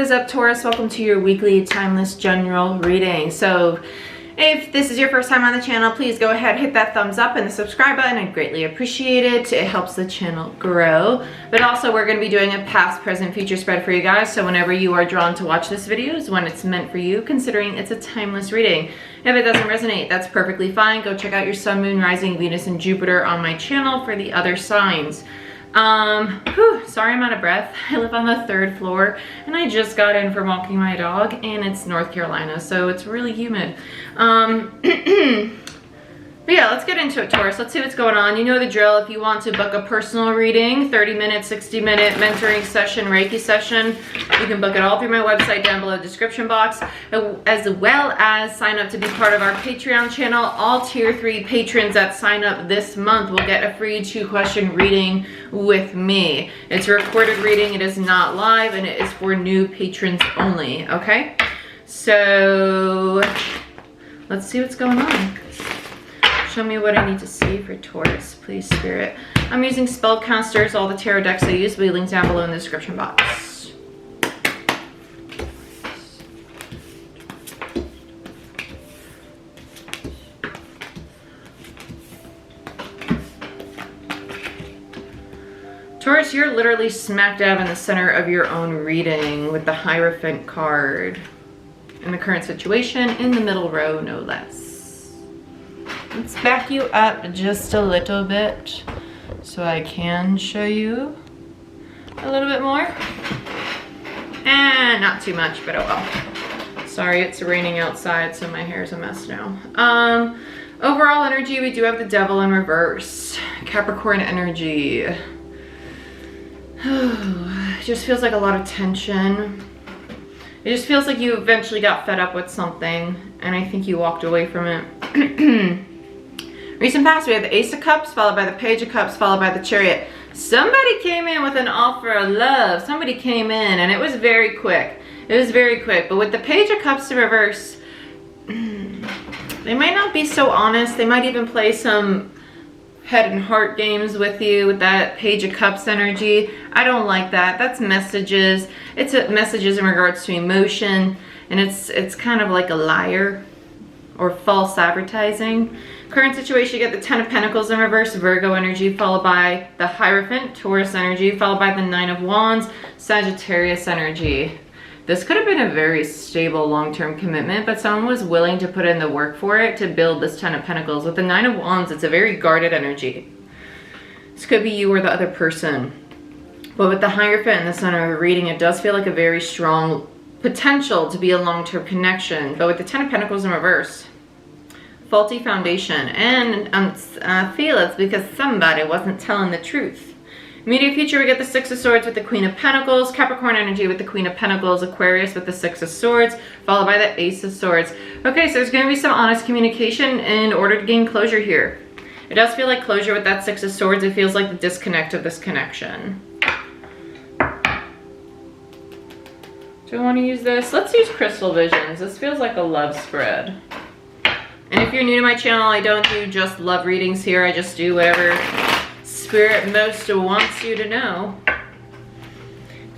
is up, Taurus? Welcome to your weekly timeless general reading. So if this is your first time on the channel, please go ahead, hit that thumbs up and the subscribe button. I'd greatly appreciate it. It helps the channel grow. But also we're going to be doing a past, present, future spread for you guys. So whenever you are drawn to watch this video is when it's meant for you, considering it's a timeless reading. If it doesn't resonate, that's perfectly fine. Go check out your sun, moon, rising, Venus, and Jupiter on my channel for the other signs. Sorry I'm out of breath. I live on the 3rd floor and I just got in from walking my dog, and it's North Carolina, so it's really humid. But yeah, let's get into it, Taurus. Let's see what's going on. You know the drill. If you want to book a personal reading, 30-minute, 60-minute mentoring session, Reiki session, you can book it all through my website down below the description box, as well as sign up to be part of our Patreon channel. All tier 3 patrons that sign up this month will get a free 2-question reading with me. It's a recorded reading. It is not live, and it is for new patrons only, okay? So let's see what's going on. Show me what I need to see for Taurus, please, Spirit. I'm using spellcasters. All the tarot decks I use will be linked down below in the description box. Taurus, you're literally smack dab in the center of your own reading with the Hierophant card. In the current situation, in the middle row, no less. Let's back you up just a little bit so I can show you a little bit more. And not too much, but oh well. Sorry, it's raining outside, so my hair's a mess now. Overall energy, we do have the Devil in reverse. Capricorn energy. It just feels like a lot of tension. It just feels like you eventually got fed up with something, and I think you walked away from it. Recent past, we have the Ace of Cups, followed by the Page of Cups, followed by the Chariot. Somebody came in with an offer of love. Somebody came in, and it was very quick. It was very quick. But with the Page of Cups in reverse, they might not be so honest. They might even play some head and heart games with you with that Page of Cups energy. I don't like that. That's messages. It's messages in regards to emotion, and it's kind of like a liar or false advertising. Current situation, you get the 10 of Pentacles in reverse, Virgo energy, followed by the Hierophant, Taurus energy, followed by the 9 of Wands, Sagittarius energy. This could have been a very stable long-term commitment, but someone was willing to put in the work for it to build this 10 of Pentacles. With the 9 of Wands, it's a very guarded energy. This could be you or the other person. But with the Hierophant in the center of the reading, it does feel like a very strong potential to be a long-term connection. But with the 10 of Pentacles in reverse, faulty foundation, and I feel it's because somebody wasn't telling the truth. Immediate future, we get the 6 of Swords with the Queen of Pentacles, Capricorn energy with the Queen of Pentacles, Aquarius with the 6 of Swords, followed by the Ace of Swords. Okay, so there's going to be some honest communication in order to gain closure here. It does feel like closure with that 6 of Swords. It feels like the disconnect of this connection. Do I want to use this? Let's use Crystal Visions. This feels like a love spread. And if you're new to my channel, I don't do just love readings here. I just do whatever Spirit most wants you to know.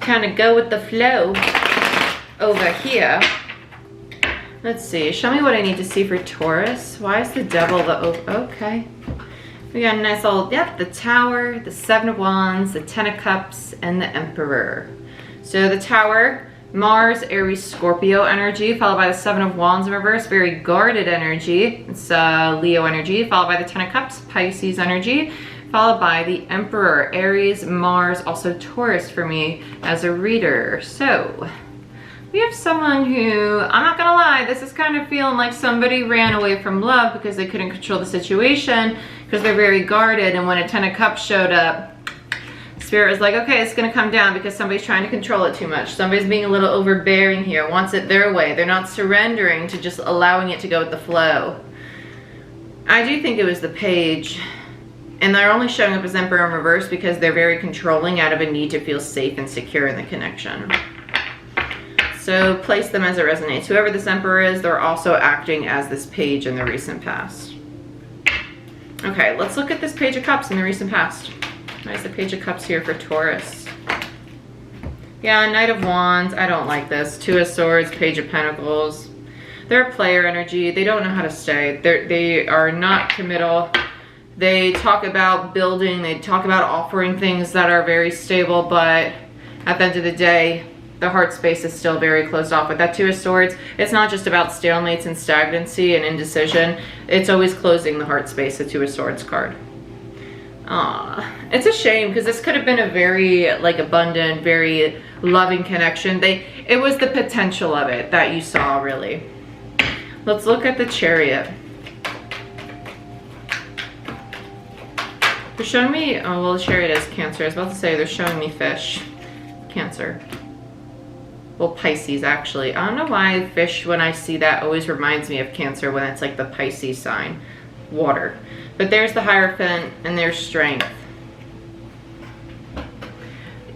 Kind of go with the flow over here. Let's see. Show me what I need to see for Taurus. Why is the Devil the... okay. We got a nice old... yep, the Tower, the 7 of Wands, the 10 of Cups, and the Emperor. So the Tower... Mars, Aries, Scorpio energy, followed by the 7 of Wands in reverse, very guarded energy. It's Leo energy, followed by the 10 of Cups, Pisces energy, followed by the Emperor, Aries, Mars, also Taurus for me as a reader. So we have someone who, I'm not gonna lie, this is kind of feeling like somebody ran away from love because they couldn't control the situation because they're very guarded, and when a 10 of Cups showed up, Spirit was like, okay, it's going to come down because somebody's trying to control it too much. Somebody's being a little overbearing here, wants it their way. They're not surrendering to just allowing it to go with the flow. I do think it was the Page. And they're only showing up as Emperor in reverse because they're very controlling out of a need to feel safe and secure in the connection. So place them as it resonates. Whoever this Emperor is, they're also acting as this Page in the recent past. Okay, let's look at this Page of Cups in the recent past. Why is the Page of Cups here for Taurus? Yeah, Knight of Wands. I don't like this. Two of Swords, Page of Pentacles. They're a player energy. They don't know how to stay. They are not committal. They talk about building. They talk about offering things that are very stable, but at the end of the day, the heart space is still very closed off. With that Two of Swords, it's not just about stalemates and stagnancy and indecision. It's always closing the heart space, the Two of Swords card. It's a shame because this could have been a very like abundant, very loving connection. It was the potential of it that you saw, really. Let's look at the Chariot. They're showing me, oh well, the Chariot is Cancer. I was about to say they're showing me fish. Cancer. Well, Pisces actually. I don't know why fish, when I see that, always reminds me of Cancer when it's like the Pisces sign. Water. But there's the Hierophant and there's Strength.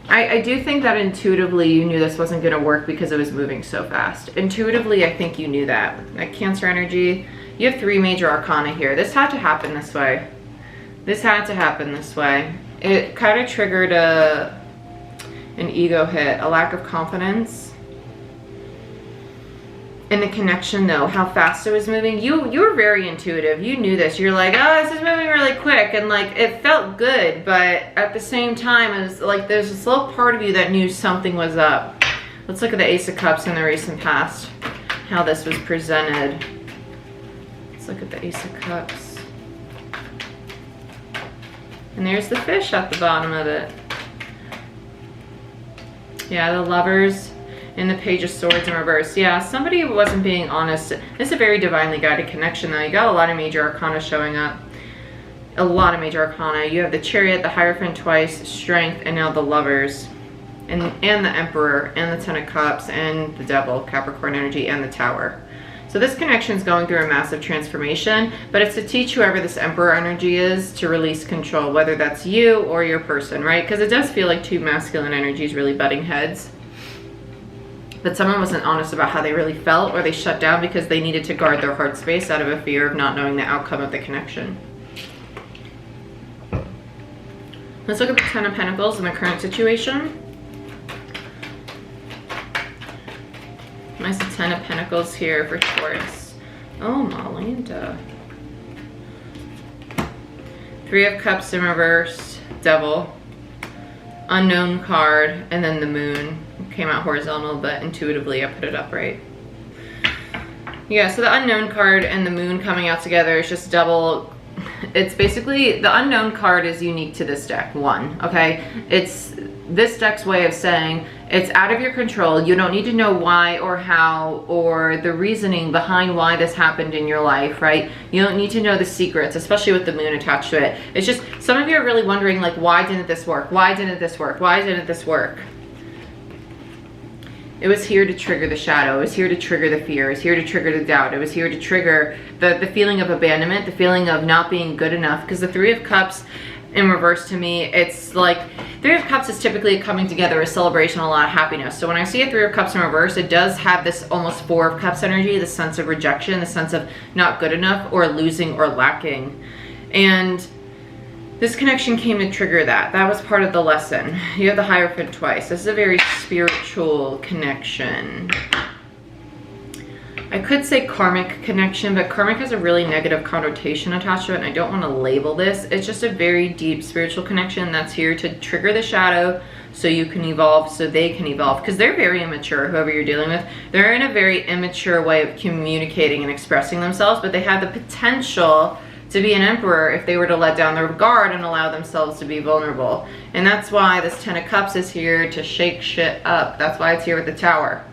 I do think that intuitively you knew this wasn't going to work because it was moving so fast. Intuitively, I think you knew that. That Cancer energy, you have 3 major arcana here. This had to happen this way. This had to happen this way. It kind of triggered an ego hit, a lack of confidence. And the connection though, how fast it was moving. You were very intuitive. You knew this. You're like, oh, this is moving really quick. And like, it felt good, but at the same time, it was like, there's this little part of you that knew something was up. Let's look at the Ace of Cups in the recent past, how this was presented. Let's look at the Ace of Cups. And there's the fish at the bottom of it. Yeah, the Lovers. And the Page of Swords in reverse. Yeah, somebody wasn't being honest. This is a very divinely guided connection though. You got a lot of major arcana showing up. A lot of major arcana. You have the Chariot, the Hierophant twice, Strength, and now the Lovers. And the Emperor, and the Ten of Cups, and the Devil, Capricorn energy, and the Tower. So this connection is going through a massive transformation, but it's to teach whoever this Emperor energy is to release control, whether that's you or your person, right? Because it does feel like 2 masculine energies really butting heads. But someone wasn't honest about how they really felt, or they shut down because they needed to guard their heart space out of a fear of not knowing the outcome of the connection. Let's look at the Ten of Pentacles in the current situation. Nice Ten of Pentacles here for Taurus. Oh, Melinda. 3 of Cups in reverse, Devil. Unknown card, and then the Moon. Came out horizontal, but intuitively I put it up right. Yeah, so the Unknown card and the Moon coming out together is just double. It's basically, the Unknown card is unique to this deck, okay? It's this deck's way of saying it's out of your control. You don't need to know why or how or the reasoning behind why this happened in your life, right? You don't need to know the secrets, especially with the Moon attached to it. It's just, some of you are really wondering, like, why didn't this work? Why didn't this work? Why didn't this work? It was here to trigger the shadow. It was here to trigger the fear. It was here to trigger the doubt. It was here to trigger the feeling of abandonment, the feeling of not being good enough. Because the 3 of Cups in reverse, to me, it's like, 3 of Cups is typically coming together, a celebration, a lot of happiness. So when I see a 3 of Cups in reverse, it does have this almost 4 of Cups energy, the sense of rejection, the sense of not good enough or losing or lacking. And this connection came to trigger that. That was part of the lesson. You have the Hierophant twice. This is a very spiritual connection. I could say karmic connection, but karmic has a really negative connotation attached to it, and I don't want to label this. It's just a very deep spiritual connection that's here to trigger the shadow so you can evolve, so they can evolve. Because they're very immature, whoever you're dealing with. They're in a very immature way of communicating and expressing themselves, but they have the potential to be an emperor if they were to let down their guard and allow themselves to be vulnerable. And that's why this Ten of Cups is here to shake shit up. That's why it's here with the Tower.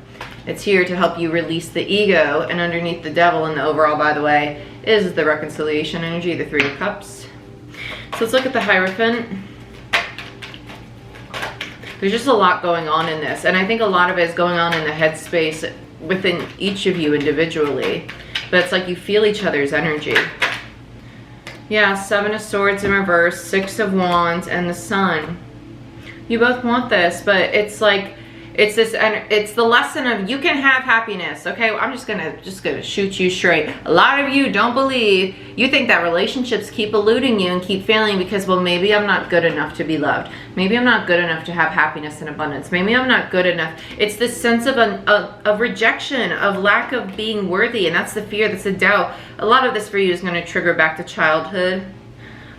It's here to help you release the ego, and underneath the Devil in the overall, by the way, is the reconciliation energy, the 3 of Cups. So let's look at the Hierophant. There's just a lot going on in this, and I think a lot of it is going on in the headspace within each of you individually. But it's like you feel each other's energy. Yeah, 7 of Swords in reverse, 6 of Wands, and the Sun. You both want this, but it's like, It's this, and it's the lesson of you can have happiness. Okay, I'm just gonna shoot you straight. A lot of you don't believe. You think that relationships keep eluding you and keep failing because, well, maybe I'm not good enough to be loved. Maybe I'm not good enough to have happiness and abundance. Maybe I'm not good enough. It's this sense of rejection, of lack of being worthy, and that's the fear, that's the doubt. A lot of this for you is going to trigger back to childhood.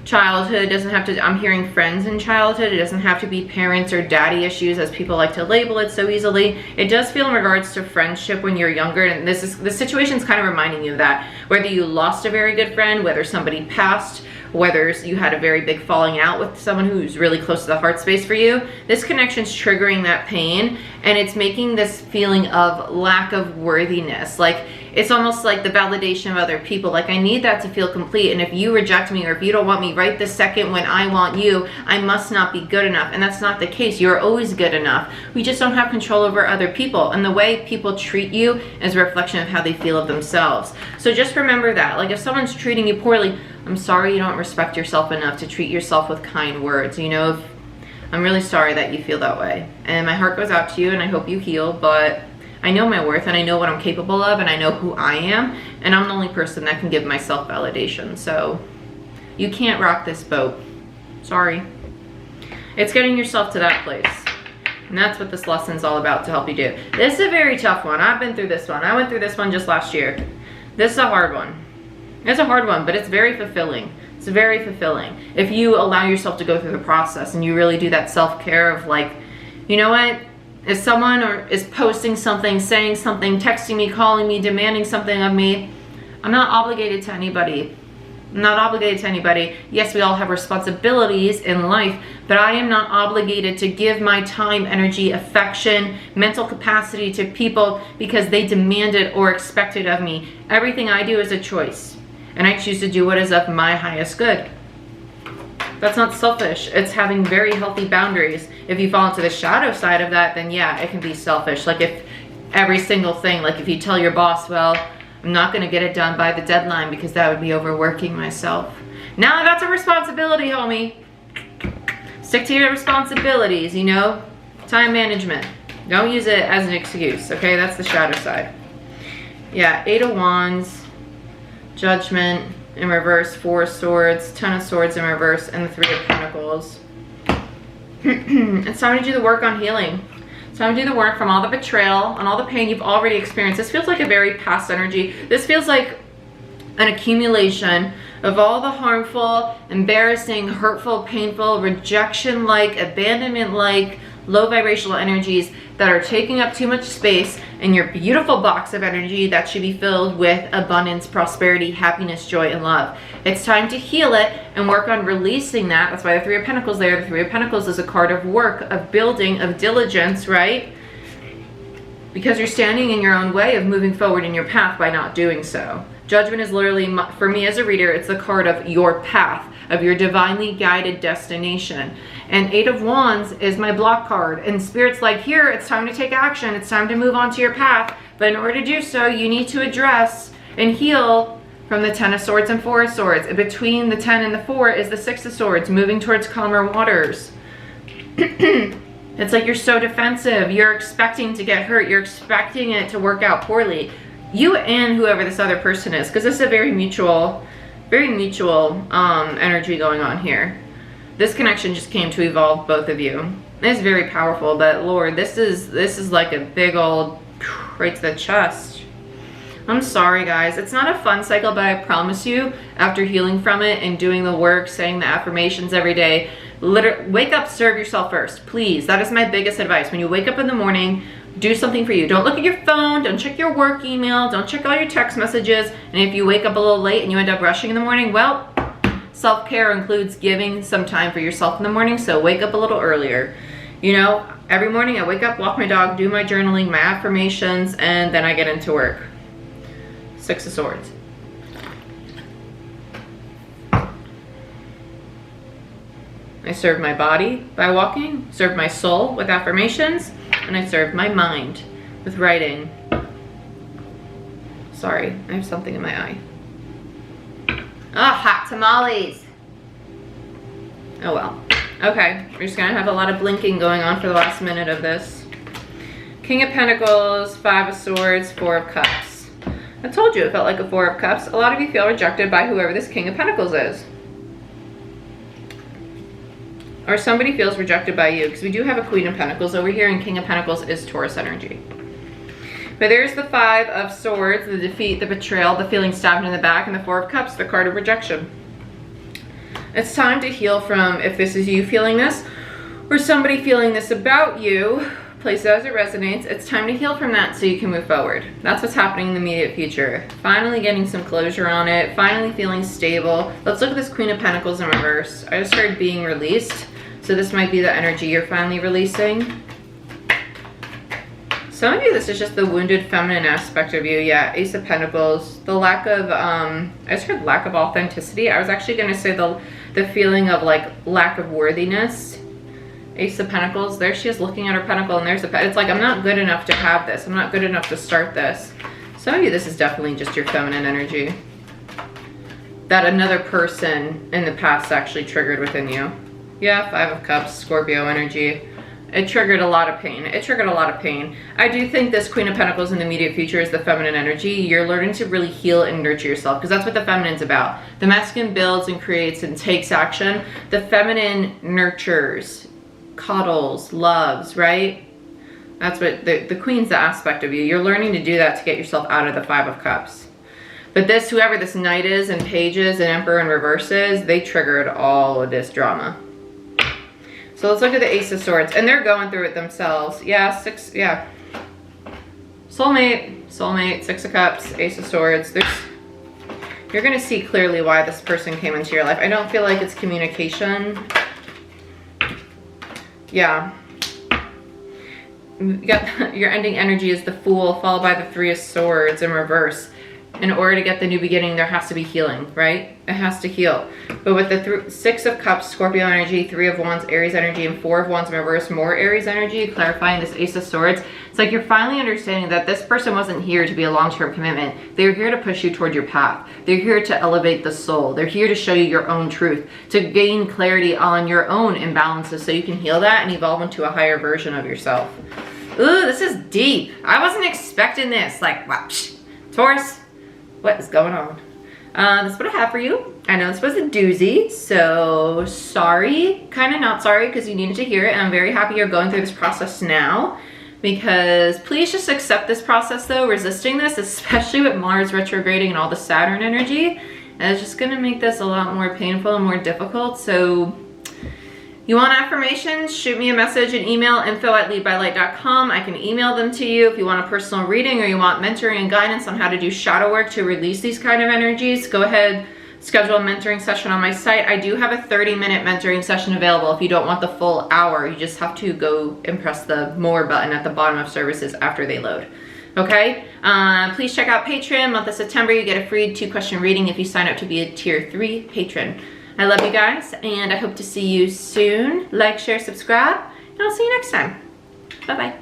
Childhood doesn't have to, I'm hearing friends in childhood. It doesn't have to be parents or daddy issues, as people like to label it so easily. It does feel in regards to friendship when you're younger, and this situation is kind of reminding you of that. Whether you lost a very good friend, whether somebody passed, whether you had a very big falling out with someone who's really close to the heart space for you, this connection's triggering that pain, and it's making this feeling of lack of worthiness. Like, it's almost like the validation of other people. Like, I need that to feel complete, and if you reject me, or if you don't want me right this second when I want you, I must not be good enough. And that's not the case. You're always good enough. We just don't have control over other people, and the way people treat you is a reflection of how they feel of themselves. So just remember that. Like, if someone's treating you poorly, I'm sorry you don't respect yourself enough to treat yourself with kind words. You know, I'm really sorry that you feel that way, and my heart goes out to you, and I hope you heal. But I know my worth, and I know what I'm capable of, and I know who I am, and I'm the only person that can give myself validation. So you can't rock this boat. Sorry. It's getting yourself to that place, and that's what this lesson's all about to help you do. This is a very tough one. I've been through this one. I went through this one just last year. This is a hard one. It's a hard one, but it's very fulfilling. It's very fulfilling if you allow yourself to go through the process and you really do that self-care of, like, you know what? If someone is posting something, saying something, texting me, calling me, demanding something of me, I'm not obligated to anybody. I'm not obligated to anybody. Yes, we all have responsibilities in life, but I am not obligated to give my time, energy, affection, mental capacity to people because they demand it or expect it of me. Everything I do is a choice, and I choose to do what is of my highest good. That's not selfish. It's having very healthy boundaries. If you fall into the shadow side of that, then yeah, it can be selfish. Like, if every single thing, like if you tell your boss, well, I'm not gonna get it done by the deadline because that would be overworking myself. Now that's a responsibility, homie. Stick to your responsibilities, you know? Time management. Don't use it as an excuse, okay? That's the shadow side. Yeah, 8 of Wands, Judgment in reverse, 4 of Swords, 10 of Swords in reverse, and the 3 of Pentacles. It's time to do the work on healing. It's time to do the work from all the betrayal and all the pain you've already experienced. This feels like a very past energy. This feels like an accumulation of all the harmful, embarrassing, hurtful, painful, rejection-like, abandonment-like, low vibrational energies that are taking up too much space in your beautiful box of energy that should be filled with abundance, prosperity, happiness, joy, and love. It's time to heal it and work on releasing that. That's why the 3 of Pentacles there. The 3 of Pentacles is a card of work, of building, of diligence, right? Because you're standing in your own way of moving forward in your path by not doing so. Judgment is literally, for me as a reader, it's the card of your path, of your divinely guided destination. And 8 of Wands is my block card. And Spirit's like, here, it's time to take action. It's time to move on to your path. But in order to do so, you need to address and heal from the 10 of Swords and 4 of Swords. And between the 10 and the 4 is the 6 of Swords, moving towards calmer waters. It's like you're so defensive. You're expecting to get hurt. You're expecting it to work out poorly. You and whoever this other person is, because this is a very mutual energy going on here. This connection just came to evolve both of you. It's very powerful, but Lord, this is like a big old right to the chest. I'm sorry, guys. It's not a fun cycle, but I promise you, after healing from it and doing the work, saying the affirmations every day, wake up, serve yourself first, please. That is my biggest advice. When you wake up in the morning, do something for you. Don't look at your phone. Don't check your work email. Don't check all your text messages. And if you wake up a little late and you end up rushing in the morning, well, self-care includes giving some time for yourself in the morning. So wake up a little earlier. You know, every morning I wake up, walk my dog, do my journaling, my affirmations, and then I get into work. 6 of Swords. I serve my body by walking, serve my soul with affirmations, and I serve my mind with writing. Sorry, I have something in my eye. Ah, hot tamales. Oh well. Okay, we're just gonna have a lot of blinking going on for the last minute of this. King of Pentacles, 5 of Swords, 4 of Cups. I told you it felt like a 4 of Cups. A lot of you feel rejected by whoever this King of Pentacles is. Or somebody feels rejected by you, because we do have a Queen of Pentacles over here, and King of Pentacles is Taurus energy. But there's the 5 of Swords, the defeat, the betrayal, the feeling stabbed in the back, and the 4 of Cups, the card of rejection. It's time to heal from, if this is you feeling this, or somebody feeling this about you, place it as it resonates. It's time to heal from that so you can move forward. That's what's happening in the immediate future. Finally getting some closure on it, finally feeling stable. Let's look at this Queen of Pentacles in reverse. I just heard being released, so this might be the energy you're finally releasing. Some of you, this is just the wounded feminine aspect of you. Yeah, Ace of Pentacles, the lack of, I just heard lack of authenticity. I was actually gonna say the feeling of like lack of worthiness. Ace of Pentacles, there she is looking at her pentacle, and there's it's like, I'm not good enough to have this. I'm not good enough to start this. Some of you, this is definitely just your feminine energy that another person in the past actually triggered within you. Yeah, 5 of Cups, Scorpio energy. It triggered a lot of pain. It triggered a lot of pain. I do think this Queen of Pentacles in the immediate future is the feminine energy. You're learning to really heal and nurture yourself, because that's what the feminine's about. The masculine builds and creates and takes action. The feminine nurtures, coddles, loves, right? That's what the Queen's the aspect of you. You're learning to do that to get yourself out of the 5 of Cups. But this, whoever this Knight is and Pages and Emperor and Reverses, they triggered all of this drama. So let's look at the Ace of Swords, and they're going through it themselves. Yeah, 6, yeah. Soulmate, 6 of Cups, Ace of Swords. You're gonna see clearly why this person came into your life. I don't feel like it's communication. Yeah. You got your ending energy is the Fool, followed by the 3 of Swords in reverse. In order to get the new beginning, there has to be healing, right? It has to heal. But with the 6 of Cups, Scorpio energy, 3 of Wands, Aries energy, and 4 of Wands in reverse, more Aries energy, clarifying this Ace of Swords, it's like you're finally understanding that this person wasn't here to be a long-term commitment. They're here to push you toward your path. They're here to elevate the soul. They're here to show you your own truth, to gain clarity on your own imbalances so you can heal that and evolve into a higher version of yourself. Ooh, this is deep. I wasn't expecting this. Like, wow. Taurus, what is going on? That's what I have for you. I know this was a doozy, so sorry. Kind of not sorry, because you needed to hear it, and I'm very happy you're going through this process now, because please just accept this process though. Resisting this, especially with Mars retrograding and all the Saturn energy, and it's just gonna make this a lot more painful and more difficult. So you want affirmations? Shoot me a message and email info@leadbylight.com. I can email them to you. If you want a personal reading or you want mentoring and guidance on how to do shadow work to release these kind of energies, go ahead, schedule a mentoring session on my site. I do have a 30-minute mentoring session available if you don't want the full hour. You just have to go and press the more button at the bottom of services after they load. Okay? Please check out Patreon. Month of September, you get a free 2-question reading if you sign up to be a Tier 3 patron. I love you guys, and I hope to see you soon. Like, share, subscribe, and I'll see you next time. Bye-bye.